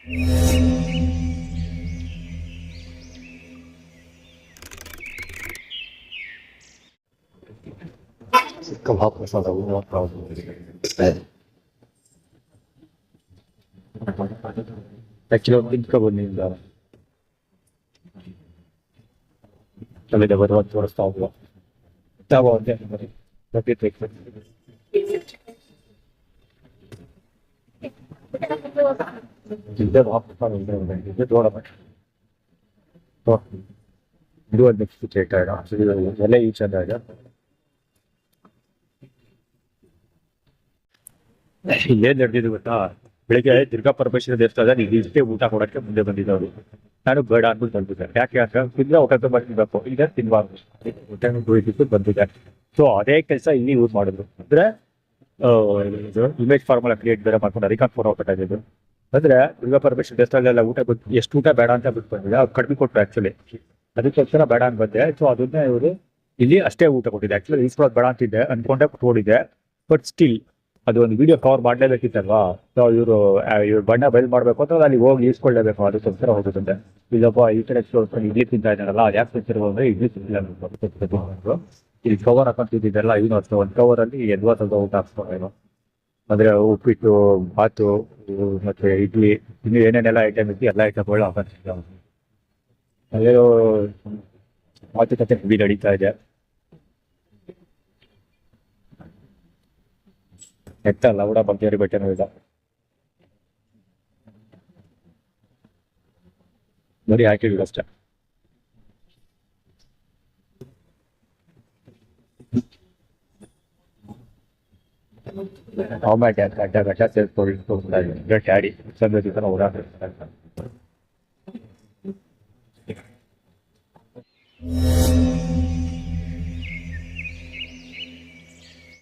Kebab masala uang kau. Actually, इनका वो नहीं था. चले जब वो थोड़ा स्टॉप हुआ. तब और क्या करें? तब ये देख सकते. जिधर आप पता नहीं है जिधर थोड़ा बट. तो दो नेक्स्ट चेक आएगा. चलिए ये ईच आएगा. ಏನ್ ನಡೆದಿದ್ದು ಗೊತ್ತಾ? ಬೆಳಿಗ್ಗೆ ದುರ್ಗಾ ಪರಮೇಶ್ವರಿ ದೇವಸ್ಥಾನದಲ್ಲಿ ಇಷ್ಟೇ ಊಟ ಕೊಡಕ್ಕೆ ಮುಂದೆ ಬಂದಿದ್ದವರು. ನಾನು ಬೇಡ ಅಂದ್ಬಿಟ್ಟು ತಂದಿದ್ದೆ. ಯಾಕೆ ಅಂತ ತಿಂದ್ರೆ ಹೊಟ್ಟೆ ಬರ್ತಿರ್ಬೇಕು, ಈಗ ತಿನ್ಬಾರ್ದು ಹೊಟ್ಟೆ ಬಿಟ್ಟು ಬಂದಿದೆ. ಸೊ ಅದೇ ಕೆಲಸ ಇಲ್ಲಿ ಯೂಸ್ ಮಾಡಿದ್ರು. ಅಂದ್ರೆ ಇಮೇಜ್ ಫಾರ್ಮುಲಾ ಕ್ರಿಯೇಟ್ ಬೇರೆ ಮಾಡ್ಕೊಂಡು ಅದಕ್ಕೆ ಫೋನ್ ಹೋಗ್ಬೇಕಾಗಿದ್ದು. ಅಂದ್ರೆ ದುರ್ಗಾ ಪರಮೇಶ್ವರಿ ದೇವಸ್ಥಾನದಲ್ಲ ಊಟ ಎಷ್ಟು ಊಟ ಬೇಡ ಅಂತ ಬಿಟ್ಟು ಬಂದಿದೆ. ಅವ್ರು ಕಡಿಮೆ ಕೊಟ್ಟರು ಆಕ್ಚುಲಿ. ಅದಕ್ಕೋಸ್ಕರ ಬೇಡ ಅಂತ ಬಂದೆ. ಸೊ ಅದನ್ನ ಇವರು ಇಲ್ಲಿ ಅಷ್ಟೇ ಊಟ ಕೊಟ್ಟಿದೆ. ಆಕ್ಚುಲಿ ಇಸ್ಕೊಳ್ಳೋದು ಬೇಡ ಅಂತಿದ್ದೆ ಅನ್ಕೊಂಡೆ ಕೊಟ್ಟಿದ್ದೆ. ಬಟ್ ಸ್ಟಿಲ್ ಅದು ಒಂದು ವಿಡಿಯೋ ಕವರ್ ಮಾಡಲೇಬೇಕಿತ್ತಲ್ವಾ? ಸೊ ಇವರು ಬಣ್ಣ ಬಯಲು ಮಾಡಬೇಕು ಅಂತ ಅಲ್ಲಿ ಹೋಗಿ ಈಸ್ಕೊಳ್ಳೇಬೇಕು. ಅದಕ್ಕೋಸ್ಕರ ಹೋಗುತ್ತಂತೆ. ಇಲ್ಲಪ್ಪ ಈ ಕಡೆ ಇಡ್ಲಿ ತಿಂತಾ ಇದ್ದಾರಲ್ಲ, ಅದು ಯಾಕೆ ತಿಂತಿರೋ ಅಂದ್ರೆ ಇಡ್ಲಿ ತಿಂತಿಲ್ಲ. ಇಲ್ಲಿ ಕವರ್ ಹಾಕೊಂತಿದ್ದೆಲ್ಲ ಇವನು ಅಷ್ಟು ಒಂದು ಕವರಲ್ಲಿ ಸ್ವಲ್ಪ ಊಟ ಹಾಕ್ಸ್ಕೊಂಡು, ಅಂದ್ರೆ ಉಪ್ಪಿಟ್ಟು, ಬಾತು, ಮತ್ತೆ ಇಡ್ಲಿ, ಇನ್ನು ಏನೇನೆಲ್ಲ ಐಟಮ್ ಇತ್ತು ಎಲ್ಲ ಐಟಮ್ಗಳು ಹಾಕೊಂತಿದ್ದ. ಅದೇ ಮಾತುಕತೆ ಮುಗಿ ನಡೀತಾ ಇದೆ. ಎತ್ತಲ್ಲ ಕೂಡ ಬಂಗೇರಿ ಬೆಟ್ಟನೂ ಇಲ್ಲ. ಬರೀ ಹಾಕಿದ್ರು ಅಷ್ಟೇ. ಅಡ್ಡ ಗಡ್ಡ ಸೇರ್ಕೊಂಡು ಡ್ಯಾಡಿ ಸಂದರ್ಭ ಓಡಾಡ್ತಾರೆ.